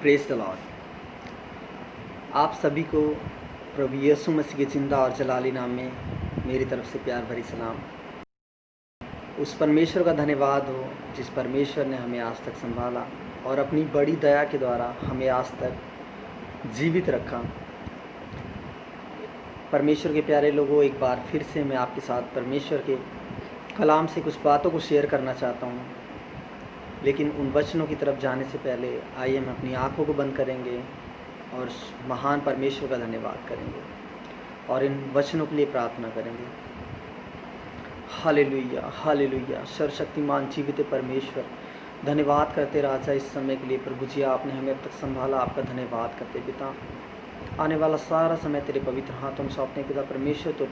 Praise the Lord. आप सभी को प्रभु यीशु मसीह के जिंदा और जलाली नाम में मेरी तरफ से प्यार भरी सलाम। उस परमेश्वर का धन्यवाद हो जिस परमेश्वर ने हमें आज तक संभाला और अपनी बड़ी दया के द्वारा हमें आज तक जीवित रखा। परमेश्वर के प्यारे लोगों, एक बार फिर से मैं आपके साथ परमेश्वर के कलाम से कुछ बातों को शेयर करना चाहता हूँ, लेकिन उन वचनों की तरफ जाने से पहले आइए हम अपनी आंखों को बंद करेंगे और महान परमेश्वर का धन्यवाद करेंगे और इन वचनों के लिए प्रार्थना करेंगे। Hallelujah, hallelujah. सर्वशक्तिमान जीवित परमेश्वर, धन्यवाद करते राजा इस समय के लिए। प्रभु जी, आपने हमें अब तक संभाला, आपका धन्यवाद करते पिता। आने वाला सारा समय तेरे पवित्र हाथों में सौंपते पिता परमेश्वर।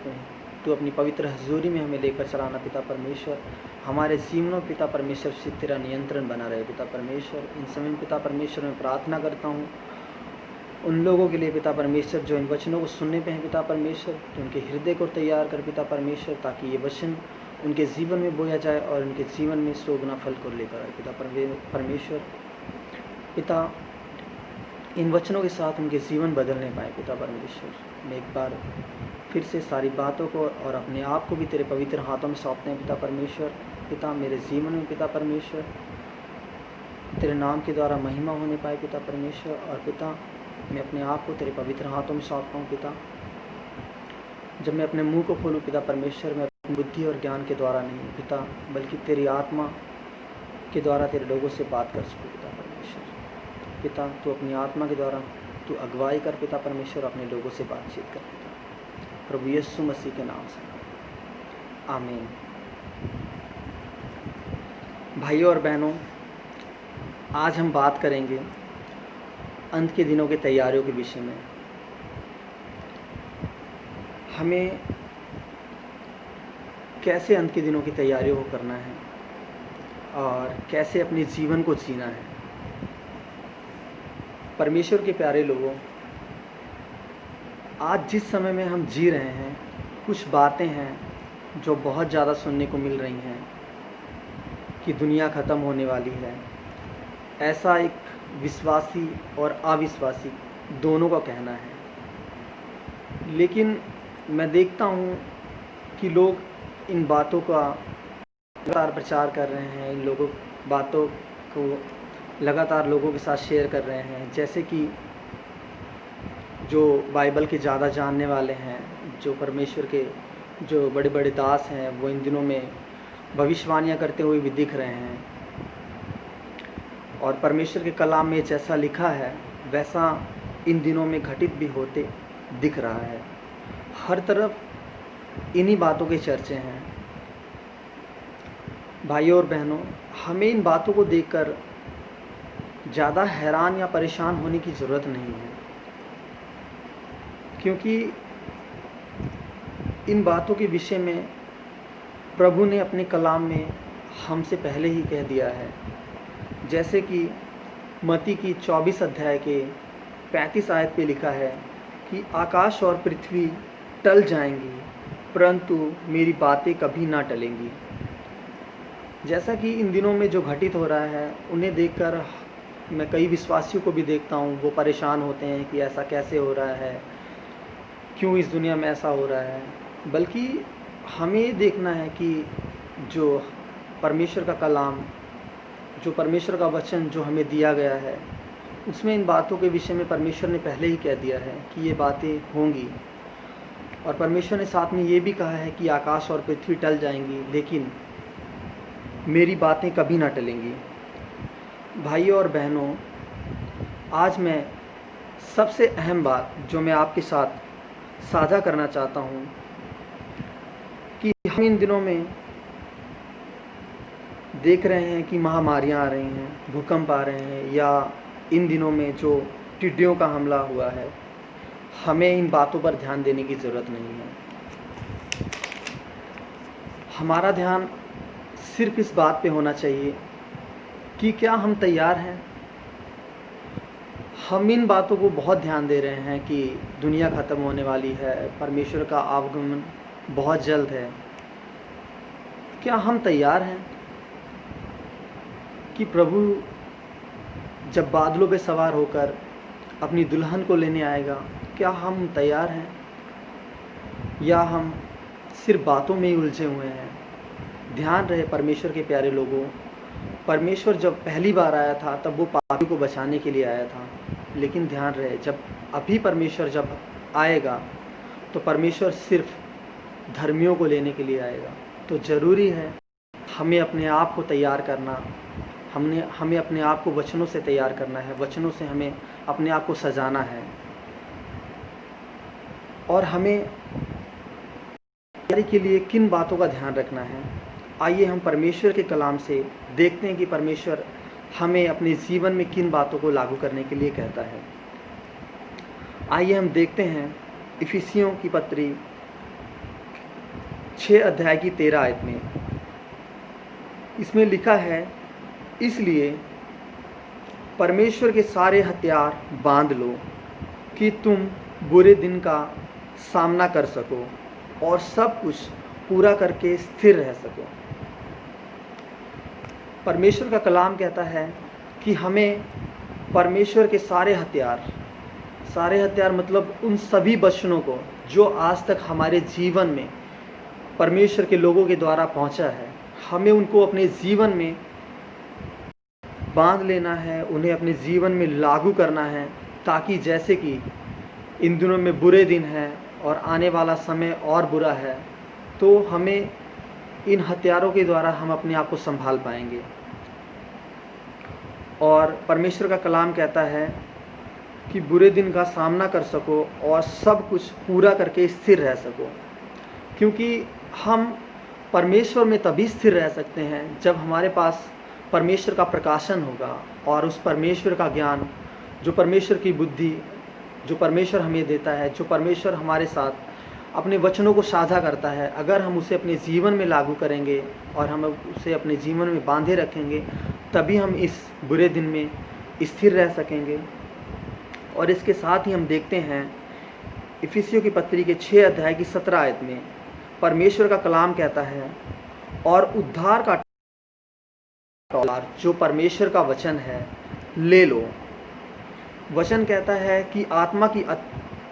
तू अपनी पवित्र हजूरी में हमें लेकर चलाना पिता परमेश्वर। हमारे जीवनों पिता परमेश्वर से तेरा नियंत्रण बना रहे पिता परमेश्वर। इन समय पिता परमेश्वर मैं प्रार्थना करता हूँ उन लोगों के लिए पिता परमेश्वर जो इन वचनों को सुनने पे हैं पिता परमेश्वर। तो उनके हृदय को तैयार कर पिता परमेश्वर, ताकि ये वचन उनके जीवन में बोया जाए और उनके जीवन में 100 गुना फल को लेकर आए पिता परमेश्वर। पिता, इन वचनों के साथ उनके जीवन बदलने पाए पिता परमेश्वर। मैं एक बार फिर से सारी बातों को और अपने आप को भी तेरे पवित्र हाथों में सौंपते हैं पिता परमेश्वर। पिता, मेरे जीवन में पिता परमेश्वर तेरे नाम के द्वारा महिमा होने पाए पिता परमेश्वर। और पिता, मैं अपने आप को तेरे पवित्र हाथों में सौंपता हूँ पिता। जब मैं अपने मुंह को खोलूँ पिता परमेश्वर, मैं अपनी बुद्धि और ज्ञान के द्वारा नहीं पिता, बल्कि तेरी आत्मा के द्वारा तेरे लोगों से बात कर सकूँ पिता परमेश्वर। पिता, तू अपनी आत्मा के द्वारा तू अगुवाई कर पिता परमेश्वर, अपने लोगों से बातचीत कर पिता, प्रभु यीशु मसीह के नाम से, आमीन। भाइयों और बहनों, आज हम बात करेंगे अंत के दिनों की तैयारियों के विषय में। हमें कैसे अंत के दिनों की तैयारियों को करना है और कैसे अपने जीवन को जीना है। परमेश्वर के प्यारे लोगों, आज जिस समय में हम जी रहे हैं, कुछ बातें हैं जो बहुत ज़्यादा सुनने को मिल रही हैं कि दुनिया ख़त्म होने वाली है। ऐसा एक विश्वासी और अविश्वासी दोनों का कहना है। लेकिन मैं देखता हूँ कि लोग इन बातों का लगातार प्रचार कर रहे हैं, इन लोगों बातों को लगातार लोगों के साथ शेयर कर रहे हैं। जैसे कि जो बाइबल के ज़्यादा जानने वाले हैं, जो परमेश्वर के जो बड़े बड़े दास हैं, वो इन दिनों में भविष्यवाणियाँ करते हुए भी दिख रहे हैं। और परमेश्वर के कलाम में जैसा लिखा है वैसा इन दिनों में घटित भी होते दिख रहा है। हर तरफ इन्हीं बातों के चर्चे हैं। भाइयों और बहनों, हमें इन बातों को देखकर ज़्यादा हैरान या परेशान होने की ज़रूरत नहीं है, क्योंकि इन बातों के विषय में प्रभु ने अपने कलाम में हमसे पहले ही कह दिया है। जैसे कि मत्ती की 24 अध्याय के 35 आयत पे लिखा है कि आकाश और पृथ्वी टल जाएंगी, परंतु मेरी बातें कभी ना टलेंगी। जैसा कि इन दिनों में जो घटित हो रहा है, उन्हें देखकर मैं कई विश्वासियों को भी देखता हूँ, वो परेशान होते हैं कि ऐसा कैसे हो रहा है, क्यों इस दुनिया में ऐसा हो रहा है। बल्कि हमें ये देखना है कि जो परमेश्वर का कलाम, जो परमेश्वर का वचन जो हमें दिया गया है, उसमें इन बातों के विषय में परमेश्वर ने पहले ही कह दिया है कि ये बातें होंगी। और परमेश्वर ने साथ में ये भी कहा है कि आकाश और पृथ्वी टल जाएंगी, लेकिन मेरी बातें कभी ना टलेंगी। भाइयों और बहनों, आज मैं सबसे अहम बात जो मैं आपके साथ साझा करना चाहता हूँ कि हम इन दिनों में देख रहे हैं कि महामारियाँ आ रही हैं, भूकंप आ रहे हैं, या इन दिनों में जो टिड्डियों का हमला हुआ है। हमें इन बातों पर ध्यान देने की ज़रूरत नहीं है। हमारा ध्यान सिर्फ इस बात पे होना चाहिए कि क्या हम तैयार हैं। हम इन बातों को बहुत ध्यान दे रहे हैं कि दुनिया ख़त्म होने वाली है, परमेश्वर का आगमन बहुत जल्द है। क्या हम तैयार हैं कि प्रभु जब बादलों पे सवार होकर अपनी दुल्हन को लेने आएगा, क्या हम तैयार हैं या हम सिर्फ बातों में ही उलझे हुए हैं? ध्यान रहे परमेश्वर के प्यारे लोगों, परमेश्वर जब पहली बार आया था तब वो पापी को बचाने के लिए आया था, लेकिन ध्यान रहे जब अभी परमेश्वर जब आएगा तो परमेश्वर सिर्फ धर्मियों को लेने के लिए आएगा। तो ज़रूरी है हमें अपने आप को तैयार करना, हमें अपने आप को वचनों से तैयार करना है, वचनों से हमें अपने आप को सजाना है और हमें तैयारी के लिए किन बातों का ध्यान रखना है। आइए हम परमेश्वर के कलाम से देखते हैं कि परमेश्वर हमें अपने जीवन में किन बातों को लागू करने के लिए कहता है। आइए हम देखते हैं इफिसियों की पत्री 6 अध्याय की 13 आयत में। इसमें लिखा है, इसलिए परमेश्वर के सारे हथियार बांध लो कि तुम बुरे दिन का सामना कर सको और सब कुछ पूरा करके स्थिर रह सको। परमेश्वर का कलाम कहता है कि हमें परमेश्वर के सारे हथियार मतलब उन सभी वचनों को जो आज तक हमारे जीवन में परमेश्वर के लोगों के द्वारा पहुंचा है, हमें उनको अपने जीवन में बांध लेना है, उन्हें अपने जीवन में लागू करना है, ताकि जैसे कि इन दिनों में बुरे दिन हैं और आने वाला समय और बुरा है, तो हमें इन हथियारों के द्वारा हम अपने आप को संभाल पाएंगे। और परमेश्वर का कलाम कहता है कि बुरे दिन का सामना कर सको और सब कुछ पूरा करके स्थिर रह सको, क्योंकि हम परमेश्वर में तभी स्थिर रह सकते हैं जब हमारे पास परमेश्वर का प्रकाशन होगा और उस परमेश्वर का ज्ञान, जो परमेश्वर की बुद्धि, जो परमेश्वर हमें देता है, जो परमेश्वर हमारे साथ अपने वचनों को साझा करता है, अगर हम उसे अपने जीवन में लागू करेंगे और हम उसे अपने जीवन में बांधे रखेंगे, तभी हम इस बुरे दिन में स्थिर रह सकेंगे। और इसके साथ ही हम देखते हैं इफिसियों की पत्री के 6 अध्याय की 17 आयत में परमेश्वर का कलाम कहता है, और उद्धार का तलवार जो परमेश्वर का वचन है ले लो। वचन कहता है कि आत्मा की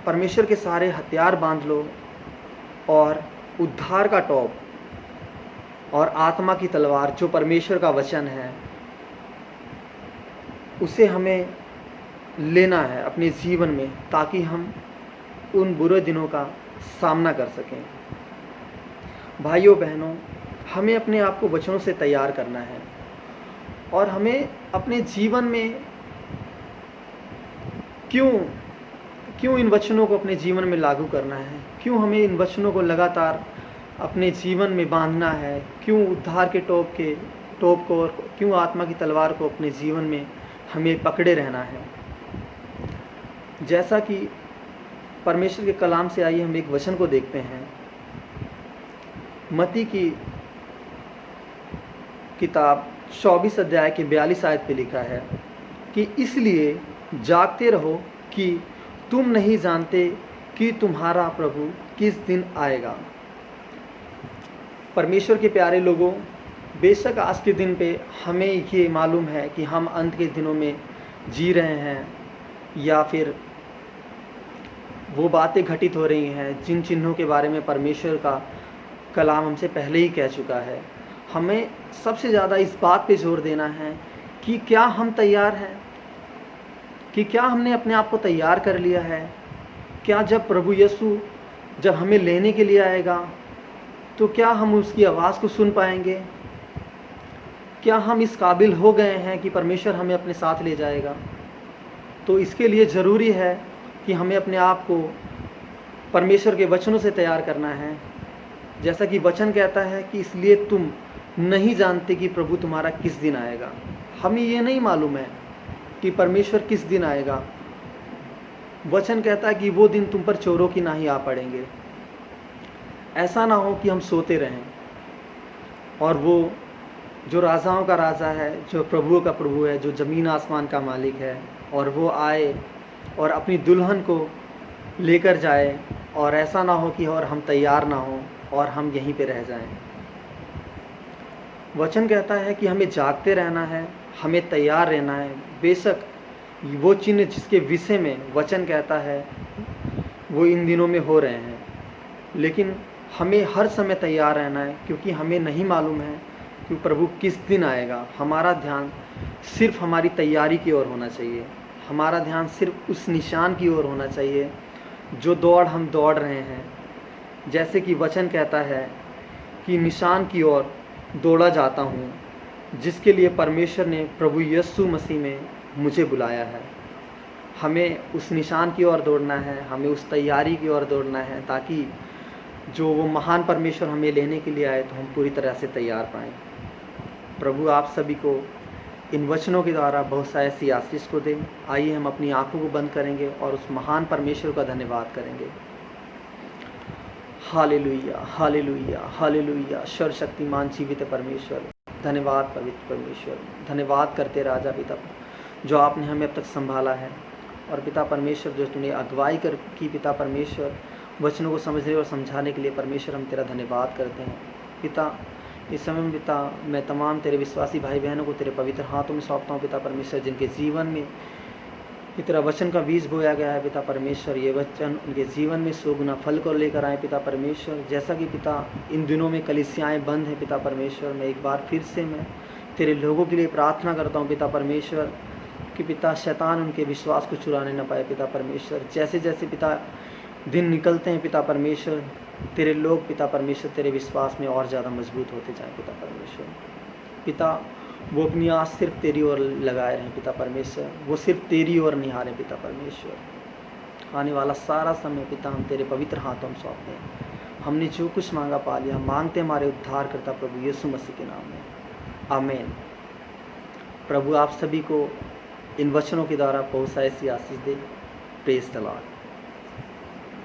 परमेश्वर के सारे हथियार बांध लो और उद्धार का टॉप और आत्मा की तलवार जो परमेश्वर का वचन है, उसे हमें लेना है अपने जीवन में, ताकि हम उन बुरे दिनों का सामना कर सकें। भाइयों बहनों, हमें अपने आप को वचनों से तैयार करना है और हमें अपने जीवन में क्यों इन वचनों को अपने जीवन में लागू करना है, क्यों हमें इन वचनों को लगातार अपने जीवन में बांधना है, क्यों उद्धार के टोप को और क्यों आत्मा की तलवार को अपने जीवन में हमें पकड़े रहना है। जैसा कि परमेश्वर के कलाम से आइए हम एक वचन को देखते हैं। मत्ती की किताब 24 अध्याय के 42 आयत पे लिखा है कि इसलिए जागते रहो कि तुम नहीं जानते कि तुम्हारा प्रभु किस दिन आएगा। परमेश्वर के प्यारे लोगों, बेशक आज के दिन पे हमें ये मालूम है कि हम अंत के दिनों में जी रहे हैं, या फिर वो बातें घटित हो रही हैं जिन चिन्हों के बारे में परमेश्वर का कलाम हमसे पहले ही कह चुका है। हमें सबसे ज़्यादा इस बात पे जोर देना है कि क्या हम तैयार हैं, कि क्या हमने अपने आप को तैयार कर लिया है। क्या जब प्रभु यीशु जब हमें लेने के लिए आएगा तो क्या हम उसकी आवाज़ को सुन पाएंगे? क्या हम इस काबिल हो गए हैं कि परमेश्वर हमें अपने साथ ले जाएगा? तो इसके लिए ज़रूरी है कि हमें अपने आप को परमेश्वर के वचनों से तैयार करना है। जैसा कि वचन कहता है कि इसलिए तुम नहीं जानते कि प्रभु तुम्हारा किस दिन आएगा। हमें ये नहीं मालूम है कि परमेश्वर किस दिन आएगा। वचन कहता है कि वो दिन तुम पर चोरों की नाहीं आ पड़ेंगे। ऐसा ना हो कि हम सोते रहें और वो जो राजाओं का राजा है, जो प्रभुओं का प्रभु है, जो ज़मीन आसमान का मालिक है, और वो आए और अपनी दुल्हन को लेकर जाए, और ऐसा ना हो कि और हम तैयार ना हो और हम यहीं पे रह जाएं। वचन कहता है कि हमें जागते रहना है, हमें तैयार रहना है। बेशक वो चिन्ह जिसके विषय में वचन कहता है वो इन दिनों में हो रहे हैं, लेकिन हमें हर समय तैयार रहना है, क्योंकि हमें नहीं मालूम है कि प्रभु किस दिन आएगा। हमारा ध्यान सिर्फ हमारी तैयारी की ओर होना चाहिए, हमारा ध्यान सिर्फ उस निशान की ओर होना चाहिए जो दौड़ हम दौड़ रहे हैं। जैसे कि वचन कहता है कि निशान की ओर दौड़ा जाता हूँ, जिसके लिए परमेश्वर ने प्रभु यीशु मसीह में मुझे बुलाया है। हमें उस निशान की ओर दौड़ना है, हमें उस तैयारी की ओर दौड़ना है, ताकि जो वो महान परमेश्वर हमें लेने के लिए आए तो हम पूरी तरह से तैयार पाएँ। प्रभु आप सभी को इन वचनों के द्वारा बहुत सा ऐसी आशीष को दें। आइए हम अपनी आंखों को बंद करेंगे और उस महान परमेश्वर का धन्यवाद करेंगे। Hallelujah, hallelujah, hallelujah. सर्वशक्तिमान जीवित परमेश्वर, धन्यवाद पवित्र परमेश्वर, धन्यवाद करते राजा पिता जो आपने हमें अब तक संभाला है। और पिता परमेश्वर जो तूने अगुवाई कर की पिता परमेश्वर, वचनों को समझने और समझाने के लिए परमेश्वर हम तेरा धन्यवाद करते हैं। पिता इस समय में पिता मैं तमाम तेरे विश्वासी भाई बहनों को तेरे पवित्र हाथों में सौंपता हूँ पिता परमेश्वर, जिनके जीवन में ये तेरा वचन का बीज बोया गया है पिता परमेश्वर। ये वचन उनके जीवन में 100 गुना फल को लेकर आए पिता परमेश्वर। जैसा कि पिता इन दिनों में कलीसियाएँ बंद हैं पिता परमेश्वर, मैं एक बार फिर से मैं तेरे लोगों के लिए प्रार्थना करता हूँ पिता परमेश्वर कि पिता शैतान उनके विश्वास को चुराने न पाए पिता परमेश्वर। जैसे जैसे पिता दिन निकलते हैं पिता परमेश्वर, तेरे लोग पिता परमेश्वर तेरे विश्वास में और ज़्यादा मजबूत होते जाएं पिता परमेश्वर। पिता वो अपनी आँख सिर्फ तेरी ओर लगाए रहें पिता परमेश्वर, वो सिर्फ तेरी ओर निहारें पिता परमेश्वर। आने वाला सारा समय पिता हम तेरे पवित्र हाथों में सौंपते हैं। हमने जो कुछ मांगा पा लिया, मांगते हमारे उद्धार करता प्रभु यीशु मसीह के नाम में, आमीन। प्रभु आप सभी को इन वचनों के द्वारा बहुत सा ऐसी आशीष दे। Praise the Lord.